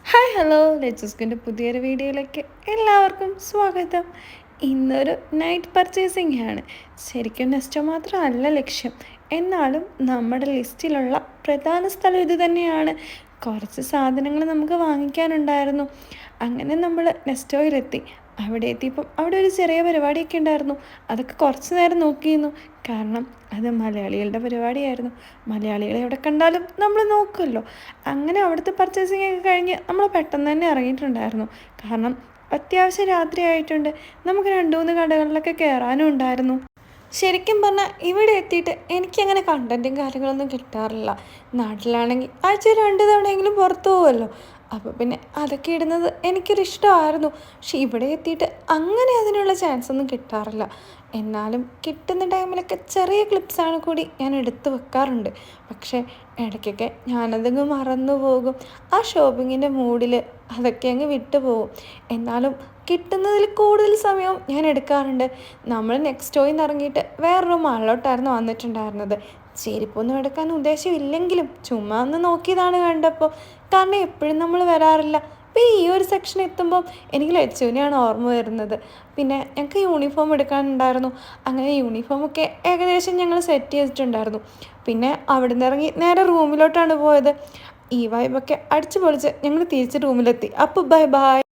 Hi hello ലെറ്റ്സ്കിൻ്റെ പുതിയൊരു വീഡിയോയിലേക്ക് എല്ലാവർക്കും സ്വാഗതം. ഇന്നൊരു നൈറ്റ് പർച്ചേസിംഗ് ആണ്. ശരിക്കും നെസ്റ്റോ മാത്രമല്ല ലക്ഷ്യം, എന്നാലും നമ്മുടെ ലിസ്റ്റിലുള്ള പ്രധാന സ്ഥലം ഇത് തന്നെയാണ്. കുറച്ച് സാധനങ്ങൾ നമുക്ക് വാങ്ങിക്കാനുണ്ടായിരുന്നു. അങ്ങനെ നമ്മൾ നെസ്റ്റോയിലെത്തി. അവിടെ എത്തിയപ്പം അവിടെ ഒരു ചെറിയ പരിപാടിയൊക്കെ ഉണ്ടായിരുന്നു. അതൊക്കെ കുറച്ച് നേരം നോക്കിയിരുന്നു. കാരണം അത് മലയാളികളുടെ പരിപാടിയായിരുന്നു. മലയാളികളെ എവിടെ കണ്ടാലും നമ്മൾ നോക്കുമല്ലോ. അങ്ങനെ അവിടുത്തെ പർച്ചേസിംഗ് ഒക്കെ കഴിഞ്ഞ് നമ്മൾ പെട്ടെന്ന് തന്നെ ഇറങ്ങിയിട്ടുണ്ടായിരുന്നു. കാരണം അത്യാവശ്യം രാത്രി ആയിട്ടുണ്ട്. നമുക്ക് 2-3 കടകളിലൊക്കെ കയറാനും ഉണ്ടായിരുന്നു. ശരിക്കും പറഞ്ഞാൽ ഇവിടെ എത്തിയിട്ട് എനിക്കങ്ങനെ കണ്ടൻറ്റും കാര്യങ്ങളൊന്നും കിട്ടാറില്ല. നാട്ടിലാണെങ്കിൽ ആഴ്ചയിൽ 2 തവണയെങ്കിലും പുറത്തു പോകുമല്ലോ. അപ്പോൾ പിന്നെ അതൊക്കെ ഇടുന്നത് എനിക്കൊരിഷ്ടമായിരുന്നു. പക്ഷെ ഇവിടെ എത്തിയിട്ട് അങ്ങനെ അതിനുള്ള ചാൻസ് ഒന്നും കിട്ടാറില്ല. എന്നാലും കിട്ടുന്ന ടൈമിലൊക്കെ ചെറിയ ക്ലിപ്സാണ് കൂടി ഞാൻ എടുത്ത് വെക്കാറുണ്ട്. പക്ഷേ ഇടയ്ക്കൊക്കെ ഞാനതങ്ങ് മറന്നു പോകും. ആ ഷോപ്പിങ്ങിൻ്റെ മൂഡിൽ അതൊക്കെ അങ്ങ് വിട്ടു പോകും. എന്നാലും കിട്ടുന്നതിൽ കൂടുതൽ സമയവും ഞാൻ എടുക്കാറുണ്ട്. നമ്മൾ നെക്സ്റ്റോയിൽ നിന്ന് ഇറങ്ങിയിട്ട് വേറൊരു മാളിലോട്ടായിരുന്നു വന്നിട്ടുണ്ടായിരുന്നത്. ചെരുപ്പൊന്നും എടുക്കാൻ ഉദ്ദേശമില്ലെങ്കിലും ചുമ്മാ ഒന്ന് നോക്കിയതാണ് കണ്ടപ്പോൾ. കാരണം എപ്പോഴും നമ്മൾ വരാറില്ല. പിന്നെ ഈ ഒരു സെക്ഷൻ എത്തുമ്പോൾ എനിക്ക് ലച്ചുവിനെയാണ് ഓർമ്മ വരുന്നത്. പിന്നെ ഞങ്ങൾക്ക് യൂണിഫോം എടുക്കാനുണ്ടായിരുന്നു. അങ്ങനെ യൂണിഫോമൊക്കെ ഏകദേശം ഞങ്ങൾ സെറ്റ് ചെയ്തിട്ടുണ്ടായിരുന്നു. പിന്നെ അവിടെ നിന്ന് ഇറങ്ങി നേരെ റൂമിലോട്ടാണ് പോയത്. ഈ വൈബൊക്കെ അടിച്ചു പൊളിച്ച് ഞങ്ങൾ തിരിച്ച് റൂമിലെത്തി. അപ്പോൾ ബൈ ബൈ.